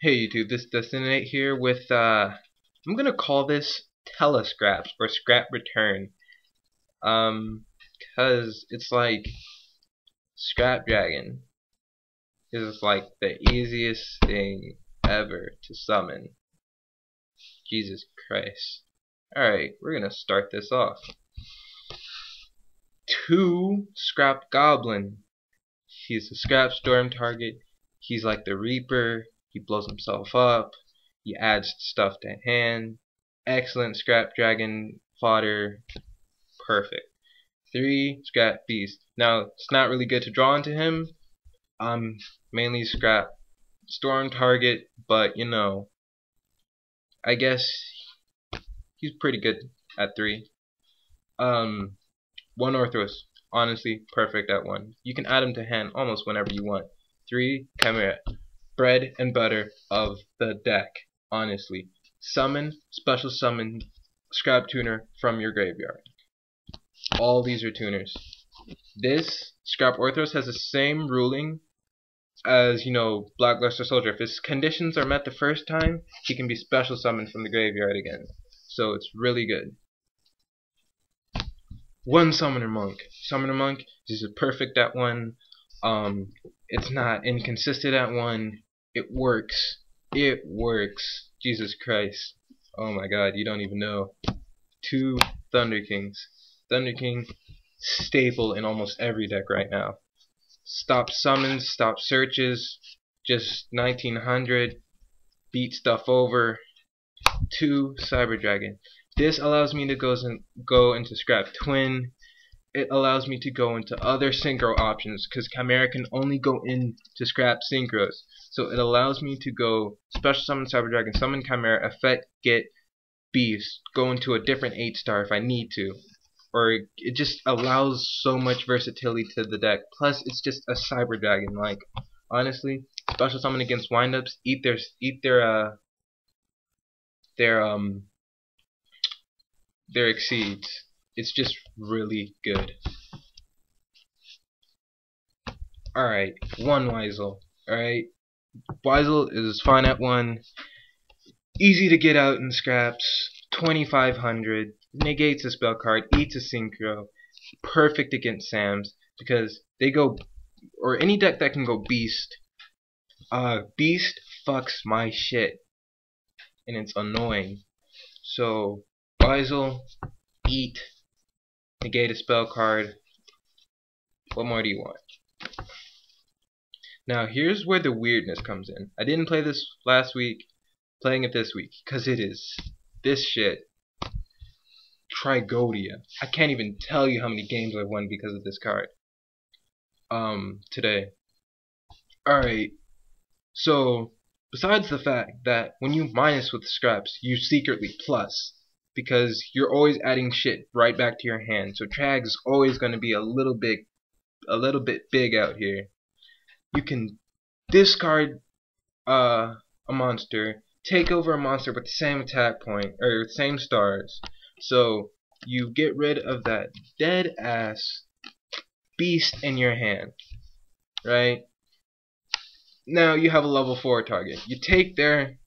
Hey YouTube, this Destinate here with I'm gonna call this Tele-scraps or scrap return. Cause it's like Scrap Dragon is like the easiest thing ever to summon. Jesus Christ. Alright, we're gonna start this off. 2 Scrap Goblin. He's a scrap storm target. He's like the Reaper. He blows himself up. He adds stuff to hand. Excellent scrap dragon fodder. Perfect. 3 scrap beast. Now it's not really good to draw into him. Mainly scrap storm target, but you know, I guess he's pretty good at 3. 1 Orthros. Honestly, perfect at 1. You can add him to hand almost whenever you want. 3 Chimera. Bread and butter of the deck. Honestly. Summon, special summon, scrap tuner from your graveyard. All these are tuners. This Scrap Orthros has the same ruling as, you know, Blackluster Soldier. If his conditions are met the first time, he can be special summoned from the graveyard again. So it's really good. 1 Summoner Monk. Summoner Monk is perfect at 1. It's not inconsistent at 1. It works. It works. Jesus Christ. Oh my god, you don't even know. 2 Thunder Kings. Thunder King, staple in almost every deck right now. Stop summons, stop searches, just 1900, beat stuff over. 2 Cyber Dragon. This allows me to go into Scrap Twin. It allows me to go into other synchro options because Chimera can only go into Scrap Synchros. So it allows me to go special summon Cyber Dragon, summon Chimera, effect, get Beast, go into a different 8-star if I need to. Or it just allows so much versatility to the deck. Plus it's just a Cyber Dragon. Like, honestly, special summon against windups, eat their exceeds. It's just really good. Alright, 1 Weisel. Alright, Weisel is fine at 1. Easy to get out in scraps. 2500. Negates a spell card. Eats a synchro. Perfect against Sams because they go, or any deck that can go Beast. Beast fucks my shit, and it's annoying. So Weisel, eat, negate a spell card. What more do you want? Now here's where the weirdness comes in. I didn't play this last week, playing it this week, because it is this shit. Trigodia. I can't even tell you how many games I've won because of this card. Today. Alright. So, besides the fact that when you minus with scraps, you secretly plus. Because you're always adding shit right back to your hand. So Trag is always going to be a little bit big out here. You can discard a monster, take over a monster with the same attack point, or same stars. So you get rid of that dead ass beast in your hand, right? Now you have a level 4 target. You take their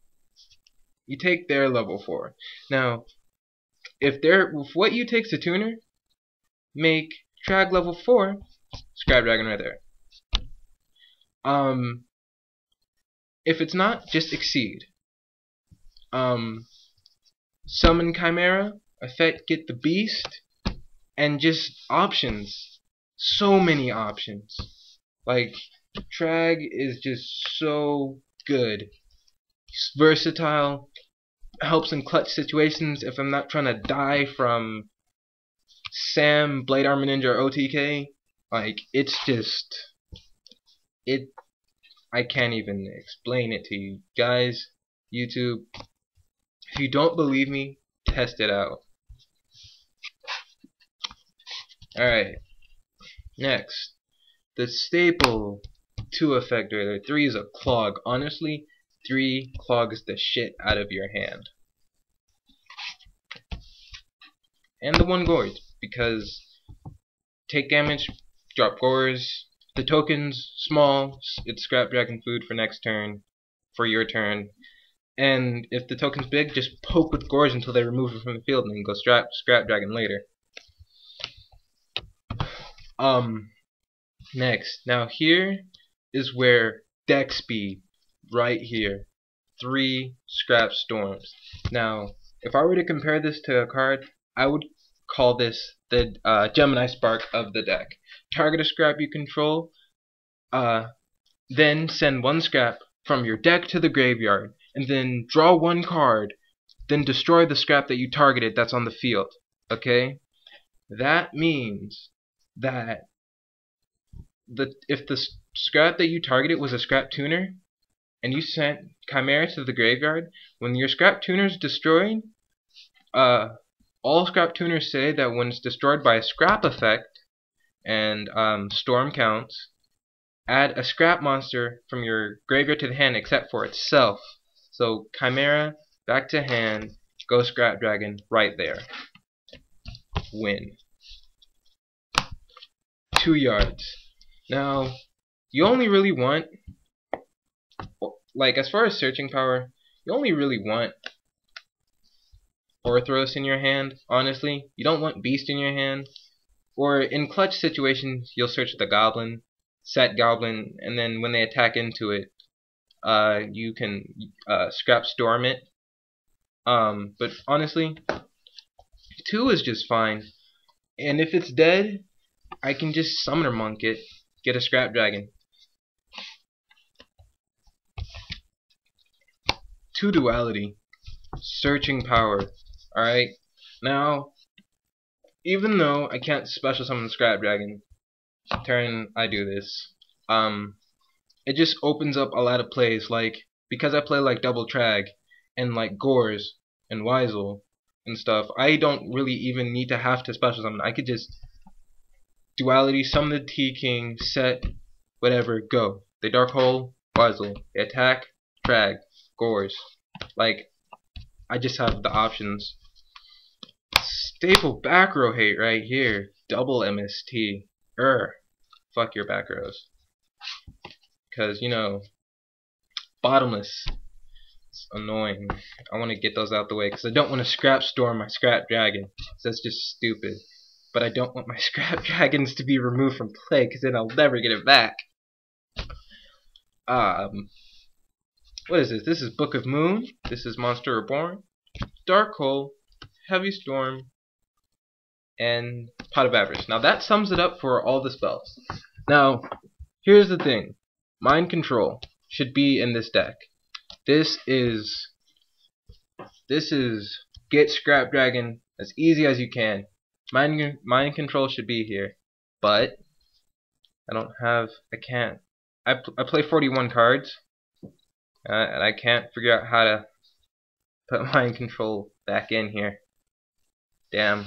level 4. Now, if what you take's a tuner, make Trag level 4, Scrap Dragon right there. If it's not, just exceed. Summon Chimera, effect, get the beast, and just options. So many options. Like, Trag is just so good. He's versatile, helps in clutch situations if I'm not trying to die from Sam, Blade Armor Ninja, or OTK. Like, it's just, I can't even explain it to you guys. YouTube, if you don't believe me, test it out. Alright, next, the staple 2 effect right there. 3 is a clog. Honestly, 3 clogs the shit out of your hand. And the 1 Gorge, because take damage, drop Gores. The token's small, it's Scrap Dragon food for next turn. for your turn. And if the token's big, just poke with Gorge until they remove it from the field, and then go scrap dragon later. Next, now here is where deck speed, right here, 3 scrap storms. Now, if I were to compare this to a card, I would call this the Gemini Spark of the deck. Target a scrap you control, then send 1 scrap from your deck to the graveyard, and then draw 1 card, then destroy the scrap that you targeted that's on the field. Okay? That means that if the scrap that you targeted was a scrap tuner, and you sent Chimera to the graveyard, when your scrap tuner is destroyed, all scrap tuners say that when it's destroyed by a scrap effect, and storm counts, add a scrap monster from your graveyard to the hand except for itself. So Chimera, back to hand, go scrap dragon, right there. Win. 2 yards. Now, you only really want, like, as far as searching power, you only really want Orthros in your hand, honestly. You don't want Beast in your hand. Or in clutch situations, you'll search the Goblin, set Goblin, and then when they attack into it, you can scrap storm it. But honestly, 2 is just fine. And if it's dead, I can just Summoner Monk it, get a scrap dragon. 2 duality, searching power. Alright, now, even though I can't special summon scrap dragon, turn I do this, it just opens up a lot of plays. Like, because I play like Double Trag and like Gores and Weisel and stuff, I don't really even need to have to special summon. I could just duality, summon the T-King, set, whatever, go. They Dark Hole, Weisel. They attack, Trag, Gores. Like, I just have the options. Staple back row hate right here. Double MST. Fuck your back rows. Because, you know, bottomless. It's annoying. I want to get those out the way because I don't want to scrap storm my scrap dragon. So that's just stupid. But I don't want my scrap dragons to be removed from play because then I'll never get it back. What is this? This is Book of Moon. This is Monster Reborn. Dark Hole. Heavy Storm. And Pot of Avarice. Now that sums it up for all the spells. Now, here's the thing. Mind Control should be in this deck. This is get Scrap Dragon as easy as you can. Mind Control should be here. But I can't. I play 41 cards. And I can't figure out how to put Mind Control back in here. Damn.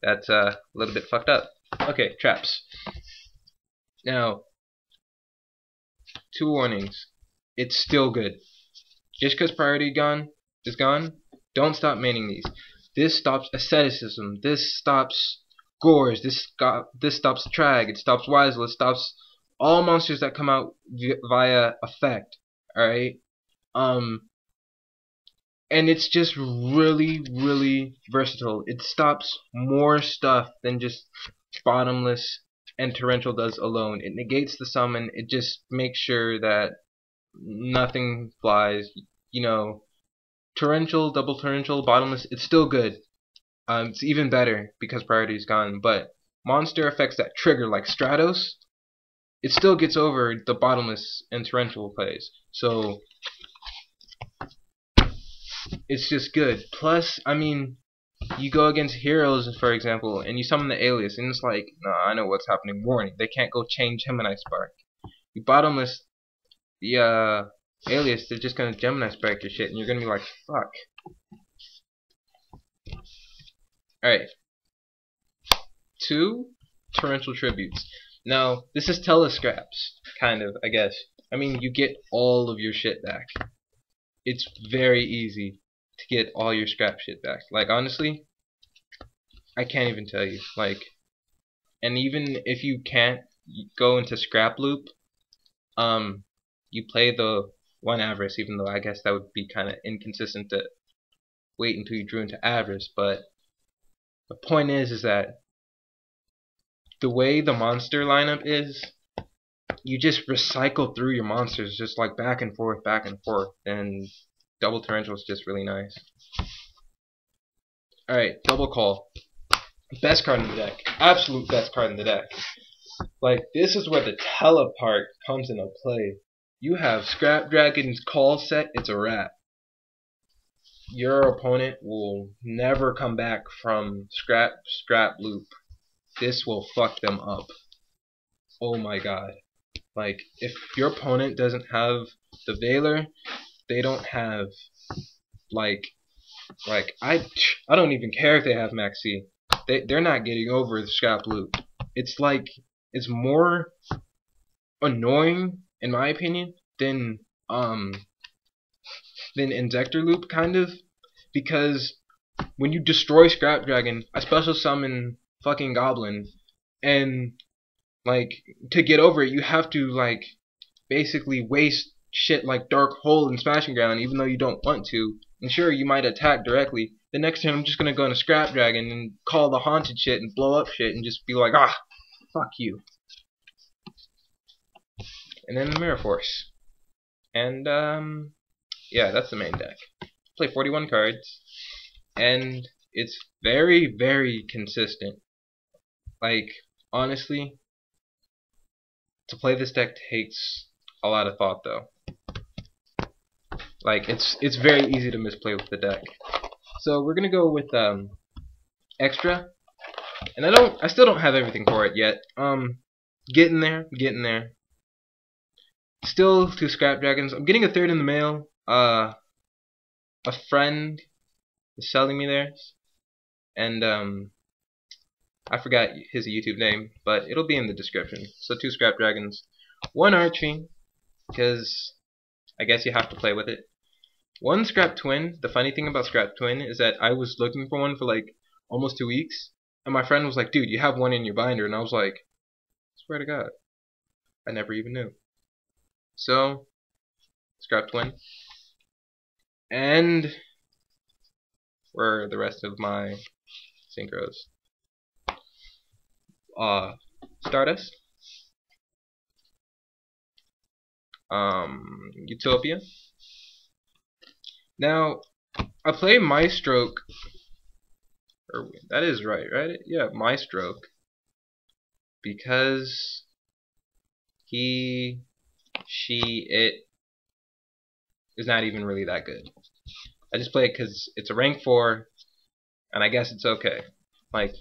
That's a little bit fucked up. Okay, traps. Now, 2 warnings. It's still good. Just because priority is gone, don't stop maining these. This stops asceticism. This stops Gores. This stops Trag. It stops Weisel. It stops all monsters that come out via effect. Alright? And it's just really, really versatile. It stops more stuff than just Bottomless and Torrential does alone. It negates the summon. It just makes sure that nothing flies. You know, Torrential, Double Torrential, Bottomless, it's still good. It's even better because priority is gone. But monster effects that trigger, like Stratos, it still gets over the Bottomless and Torrential plays. So it's just good. Plus, I mean, you go against heroes, for example, and you summon the Alias, and it's like, nah, I know what's happening. Warning, they can't go change Gemini Spark. You Bottomless the Alias, they're just gonna Gemini Spark your shit, and you're gonna be like, fuck. Alright. 2 Torrential Tributes. Now, this is Tele-scraps, kind of, I guess. I mean, you get all of your shit back. It's very easy to get all your scrap shit back. Like, honestly, I can't even tell you. Like, and even if you can't go into scrap loop, you play the 1 Avarice, even though I guess that would be kind of inconsistent to wait until you drew into Avarice. But the point is that the way the monster lineup is, you just recycle through your monsters just like back and forth, and double torrential is just really nice. Alright, double call. Best card in the deck. Absolute best card in the deck. Like, this is where the telepart comes into play. You have Scrap Dragon's call set, it's a wrap. Your opponent will never come back from scrap loop. This will fuck them up. Oh my god. Like, if your opponent doesn't have the Veiler, they don't have, like I don't even care if they have Max C. They're not getting over the scrap loop. It's like, it's more annoying, in my opinion, than Injector Loop, kind of, because when you destroy Scrap Dragon, I special summon fucking Goblin, and like, to get over it, you have to like basically waste shit like Dark Hole and Smashing Ground, even though you don't want to. And sure, you might attack directly. The next turn, I'm just gonna go into Scrap Dragon and call the haunted shit and blow up shit and just be like, ah, fuck you. And then Mirror Force. And yeah, that's the main deck. Play 41 cards, and it's very, very consistent. Like, honestly, to play this deck takes a lot of thought, though. Like, it's very easy to misplay with the deck. So we're gonna go with extra, and I still don't have everything for it yet. Getting there. Still 2 Scrap Dragons. I'm getting a 3rd in the mail. A friend is selling me theirs, and I forgot his YouTube name, but it'll be in the description. So 2 Scrap Dragons, 1 Archie, because I guess you have to play with it. 1 Scrap Twin. The funny thing about Scrap Twin is that I was looking for one for like almost 2 weeks, and my friend was like, dude, you have one in your binder, and I was like, swear to God, I never even knew. So, Scrap Twin. And where are the rest of my synchros? Stardust, Utopia. Now, I play Maestroke, or that is right? Yeah, Maestroke, because he, she, it is not even really that good. I just play it because it's a rank 4, and I guess it's okay. Like,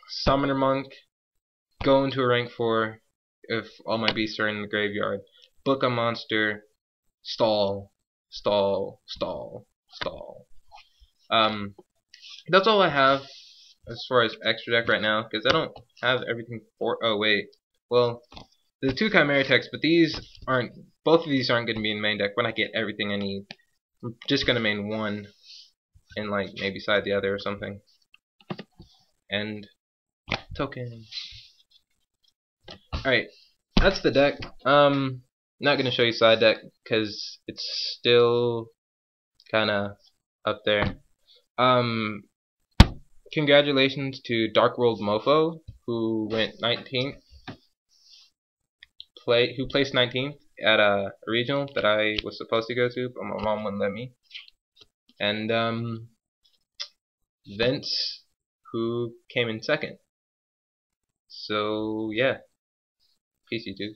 Summoner Monk, go into a rank 4 if all my beasts are in the graveyard, book a monster, stall. That's all I have as far as extra deck right now, because I don't have everything for. Oh wait, well, the 2 Chimera Techs, but both of these aren't going to be in main deck when I get everything I need. I'm just going to main 1 and like maybe side the other or something. And token. Alright, that's the deck. Not going to show you side deck because it's still kind of up there. Congratulations to Dark World Mofo, who went 19th. Who placed 19th at a regional that I was supposed to go to, but my mom wouldn't let me. And Vince, who came in 2nd. So yeah, peace, YouTube.